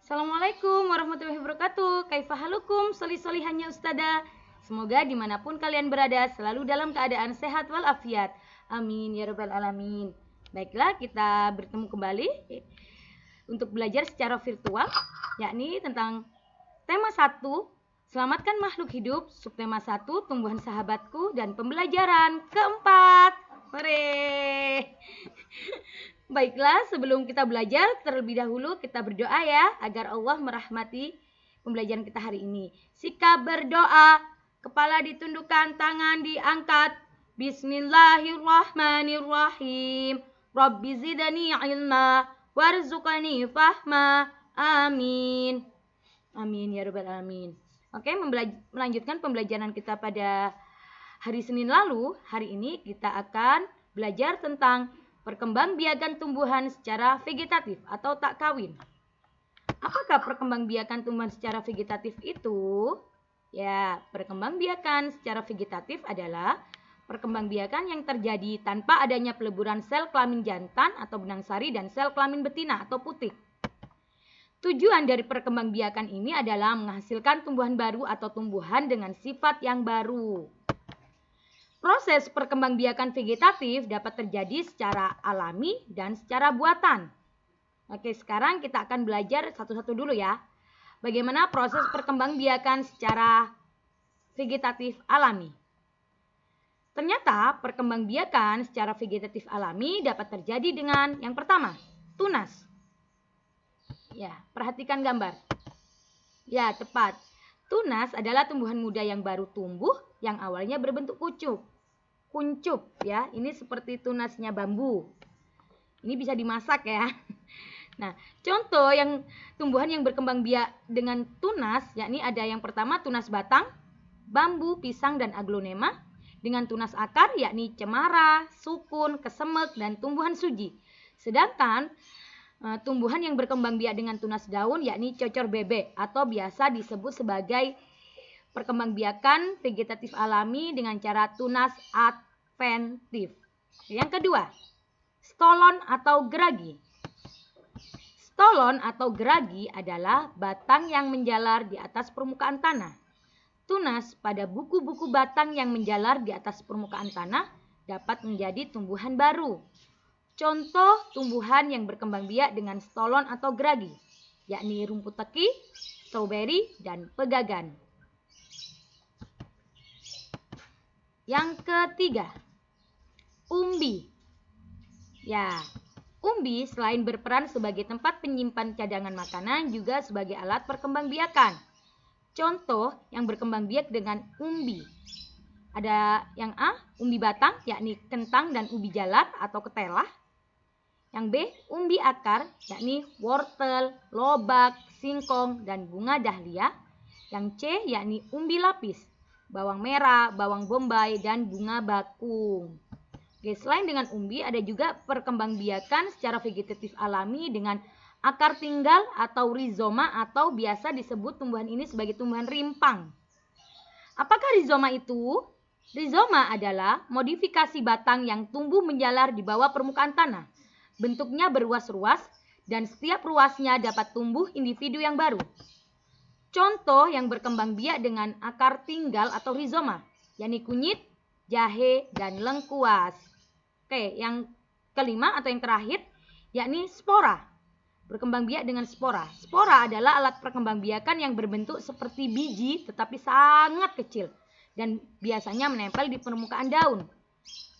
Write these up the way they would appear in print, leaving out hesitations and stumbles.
Assalamualaikum warahmatullahi wabarakatuh. Kaifahalukum soli-solihannya Ustazah. Semoga dimanapun kalian berada selalu dalam keadaan sehat walafiat. Amin ya rabbal alamin. Baiklah, kita bertemu kembali untuk belajar secara virtual, yakni tentang tema 1, selamatkan makhluk hidup, subtema 1, tumbuhan sahabatku, dan pembelajaran keempat. Hore! Baiklah, sebelum kita belajar, terlebih dahulu kita berdoa ya, agar Allah merahmati pembelajaran kita hari ini. Sikap berdoa, kepala ditundukkan, tangan diangkat. Bismillahirrahmanirrahim. Rabbi zidani ilma, warzuqani fahma. Amin. Amin ya rabbal alamin. Oke, melanjutkan pembelajaran kita pada hari Senin lalu. Hari ini kita akan belajar tentang perkembangbiakan tumbuhan secara vegetatif atau tak kawin. Apakah perkembangbiakan tumbuhan secara vegetatif itu? Ya, perkembangbiakan secara vegetatif adalah perkembangbiakan yang terjadi tanpa adanya peleburan sel kelamin jantan atau benang sari dan sel kelamin betina atau putik. Tujuan dari perkembangbiakan ini adalah menghasilkan tumbuhan baru atau tumbuhan dengan sifat yang baru. Proses perkembangbiakan vegetatif dapat terjadi secara alami dan secara buatan. Oke, sekarang kita akan belajar satu-satu dulu ya. Bagaimana proses perkembangbiakan secara vegetatif alami? Ternyata perkembangbiakan secara vegetatif alami dapat terjadi dengan yang pertama, tunas. Ya, perhatikan gambar. Ya, tepat. Tunas adalah tumbuhan muda yang baru tumbuh yang awalnya berbentuk kuncup ya. Ini seperti tunasnya bambu. Ini bisa dimasak ya. Nah, contoh tumbuhan yang berkembang biak dengan tunas, yakni ada yang pertama tunas batang, bambu, pisang dan aglonema, dengan tunas akar yakni cemara, sukun, kesemek dan tumbuhan suji. Sedangkan tumbuhan yang berkembang biak dengan tunas daun yakni cocor bebek atau biasa disebut sebagai perkembangbiakan vegetatif alami dengan cara tunas adventif. Yang kedua, stolon atau geragi. Stolon atau geragi adalah batang yang menjalar di atas permukaan tanah. Tunas pada buku-buku batang yang menjalar di atas permukaan tanah dapat menjadi tumbuhan baru. Contoh tumbuhan yang berkembang biak dengan stolon atau geragi, yakni rumput teki, stroberi, dan pegagan. Yang ketiga, umbi. Ya, umbi selain berperan sebagai tempat penyimpan cadangan makanan juga sebagai alat perkembangbiakan. Contoh yang berkembang biak dengan umbi. Ada yang A, umbi batang, yakni kentang dan ubi jalar atau ketelah. Yang B, umbi akar, yakni wortel, lobak, singkong, dan bunga dahlia. Yang C, yakni umbi lapis, bawang merah, bawang bombay, dan bunga bakung. Oke, selain dengan umbi, ada juga perkembangbiakan secara vegetatif alami dengan akar tinggal atau rizoma atau biasa disebut tumbuhan ini sebagai tumbuhan rimpang. Apakah rizoma itu? Rizoma adalah modifikasi batang yang tumbuh menjalar di bawah permukaan tanah. Bentuknya berruas-ruas dan setiap ruasnya dapat tumbuh individu yang baru. Contoh yang berkembang biak dengan akar tinggal atau rizoma, yakni kunyit, jahe, dan lengkuas. Oke, yang kelima atau yang terakhir, yakni spora. Berkembang biak dengan spora. Spora adalah alat perkembangbiakan yang berbentuk seperti biji tetapi sangat kecil dan biasanya menempel di permukaan daun.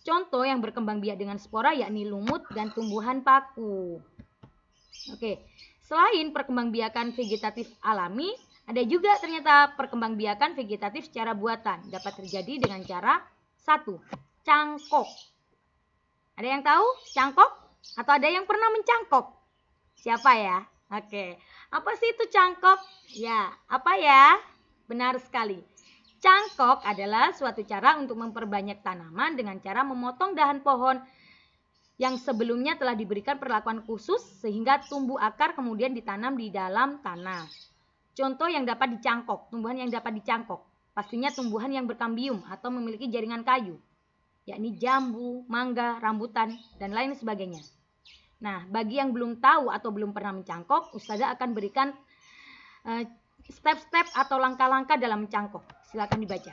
Contoh yang berkembang biak dengan spora yakni lumut dan tumbuhan paku. Oke, selain perkembangbiakan vegetatif alami, ada juga ternyata perkembangbiakan vegetatif secara buatan. Dapat terjadi dengan cara 1. Cangkok. Ada yang tahu cangkok? Atau ada yang pernah mencangkok? Siapa ya? Oke. Apa sih itu cangkok? Ya, apa ya? Benar sekali. Cangkok adalah suatu cara untuk memperbanyak tanaman dengan cara memotong dahan pohon yang sebelumnya telah diberikan perlakuan khusus sehingga tumbuh akar kemudian ditanam di dalam tanah. Contoh yang dapat dicangkok, tumbuhan yang dapat dicangkok, pastinya tumbuhan yang berkambium atau memiliki jaringan kayu, yakni jambu, mangga, rambutan, dan lain sebagainya. Nah, bagi yang belum tahu atau belum pernah mencangkok, Ustazah akan berikan step-step atau langkah-langkah dalam mencangkok. Silakan dibaca.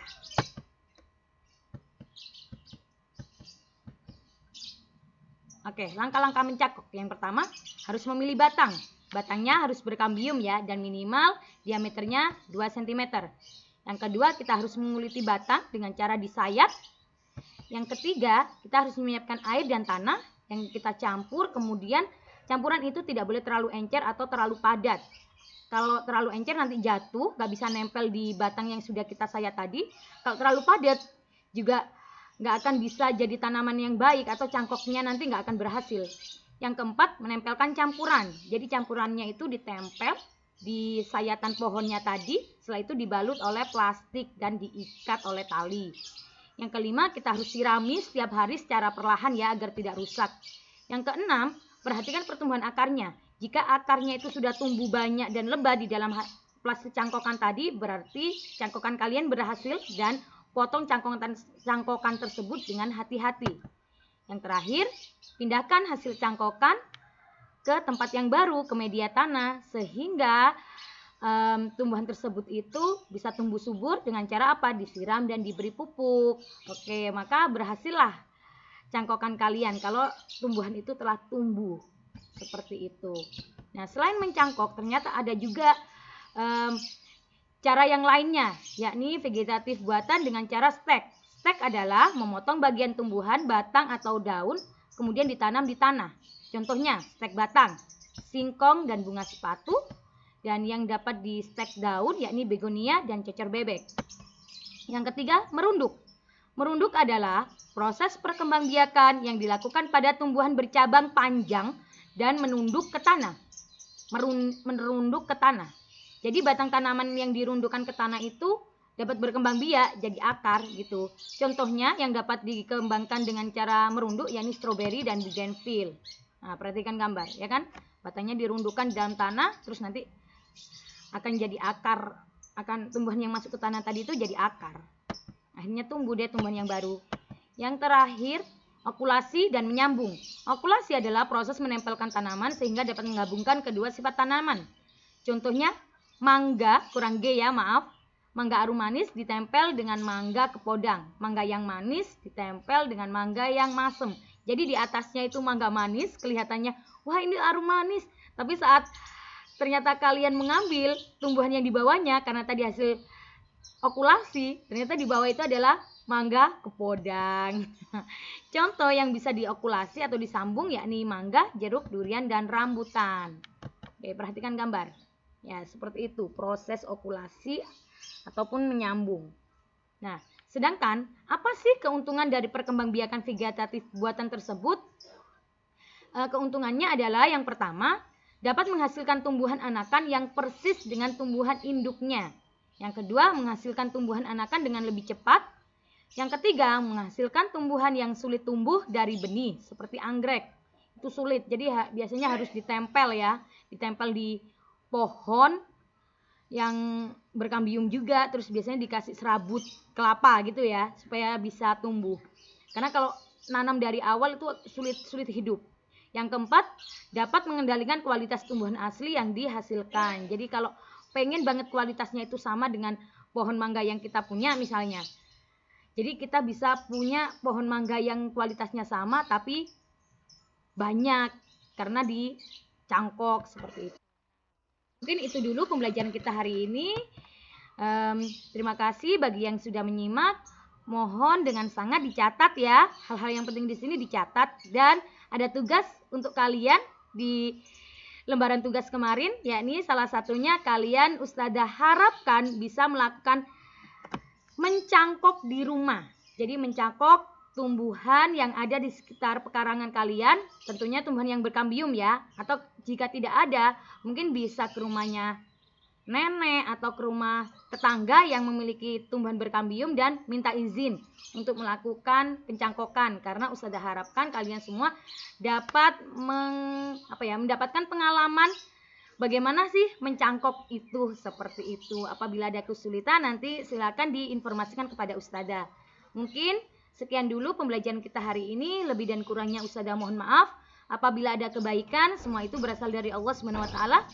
Oke, langkah-langkah mencangkok. Yang pertama, harus memilih batang. Batangnya harus berkambium ya, dan minimal diameternya 2 cm. Yang kedua, kita harus menguliti batang dengan cara disayat. Yang ketiga, kita harus menyiapkan air dan tanah yang kita campur, kemudian campuran itu tidak boleh terlalu encer atau terlalu padat. Kalau terlalu encer nanti jatuh, nggak bisa nempel di batang yang sudah kita sayat tadi. Kalau terlalu padat juga nggak akan bisa jadi tanaman yang baik atau cangkoknya nanti nggak akan berhasil. Yang keempat, menempelkan campuran. Jadi campurannya itu ditempel di sayatan pohonnya tadi, setelah itu dibalut oleh plastik dan diikat oleh tali. Yang kelima, kita harus sirami setiap hari secara perlahan ya agar tidak rusak. Yang keenam, perhatikan pertumbuhan akarnya. Jika akarnya itu sudah tumbuh banyak dan lebat di dalam plastik cangkokan tadi, berarti cangkokan kalian berhasil dan potong cangkokan tersebut dengan hati-hati. Yang terakhir, pindahkan hasil cangkokan ke tempat yang baru, ke media tanah, sehingga tumbuhan tersebut itu bisa tumbuh subur dengan cara apa? Disiram dan diberi pupuk. Oke, maka berhasillah cangkokan kalian kalau tumbuhan itu telah tumbuh seperti itu. Nah, selain mencangkok, ternyata ada juga cara yang lainnya, yakni vegetatif buatan dengan cara stek. Stek adalah memotong bagian tumbuhan, batang atau daun, kemudian ditanam di tanah. Contohnya, stek batang, singkong dan bunga sepatu. Dan yang dapat di stek daun yakni begonia dan cecer bebek. Yang ketiga, merunduk. Merunduk adalah proses perkembangbiakan yang dilakukan pada tumbuhan bercabang panjang dan menunduk ke tanah. Merunduk ke tanah. Jadi batang tanaman yang dirundukkan ke tanah itu dapat berkembang biak jadi akar gitu. Contohnya yang dapat dikembangkan dengan cara merunduk yakni stroberi dan bougainville. Nah, perhatikan gambar ya kan? Batangnya dirundukkan di dalam tanah, terus nanti akan jadi akar, akan tumbuhan yang masuk ke tanah tadi itu jadi akar. Akhirnya tumbuh deh tumbuhan yang baru. Yang terakhir, okulasi dan menyambung. Okulasi adalah proses menempelkan tanaman sehingga dapat menggabungkan kedua sifat tanaman. Contohnya, mangga, kurang G ya, maaf. Mangga arum manis ditempel dengan mangga kepodang. Mangga yang manis ditempel dengan mangga yang masem. Jadi di atasnya itu mangga manis, kelihatannya, wah ini arum manis. Tapi saat ternyata kalian mengambil tumbuhan yang di bawahnya, karena tadi hasil okulasi, ternyata di bawah itu adalah mangga kepodang. Contoh yang bisa diokulasi atau disambung yakni mangga, jeruk, durian, dan rambutan. Oke, perhatikan gambar. Ya, seperti itu proses okulasi ataupun menyambung. Nah, sedangkan apa sih keuntungan dari perkembangbiakan vegetatif buatan tersebut? Keuntungannya adalah yang pertama, dapat menghasilkan tumbuhan anakan yang persis dengan tumbuhan induknya. Yang kedua, menghasilkan tumbuhan anakan dengan lebih cepat. Yang ketiga, menghasilkan tumbuhan yang sulit tumbuh dari benih, seperti anggrek. Itu sulit, jadi biasanya harus ditempel ya. Ditempel di pohon yang berkambium juga, terus biasanya dikasih serabut kelapa gitu ya, supaya bisa tumbuh. Karena kalau nanam dari awal itu sulit hidup. Yang keempat, dapat mengendalikan kualitas tumbuhan asli yang dihasilkan. Jadi kalau pengen banget kualitasnya itu sama dengan pohon mangga yang kita punya misalnya. Jadi kita bisa punya pohon mangga yang kualitasnya sama tapi banyak karena dicangkok seperti itu. Mungkin itu dulu pembelajaran kita hari ini. Terima kasih bagi yang sudah menyimak. Mohon dengan sangat dicatat ya. Hal-hal yang penting di sini dicatat dan ada tugas untuk kalian di lembaran tugas kemarin, yakni salah satunya kalian Ustazah harapkan bisa melakukan mencangkok di rumah. Jadi mencangkok tumbuhan yang ada di sekitar pekarangan kalian, tentunya tumbuhan yang berkambium ya, atau jika tidak ada, mungkin bisa ke rumahnya nenek atau ke rumah tetangga yang memiliki tumbuhan berkambium dan minta izin untuk melakukan pencangkokan, karena Ustazah harapkan kalian semua dapat mendapatkan pengalaman bagaimana sih mencangkok itu seperti itu. Apabila ada kesulitan nanti silakan diinformasikan kepada Ustazah. Mungkin sekian dulu pembelajaran kita hari ini, lebih dan kurangnya Ustazah mohon maaf. Apabila ada kebaikan, semua itu berasal dari Allah Subhanahu wa taala.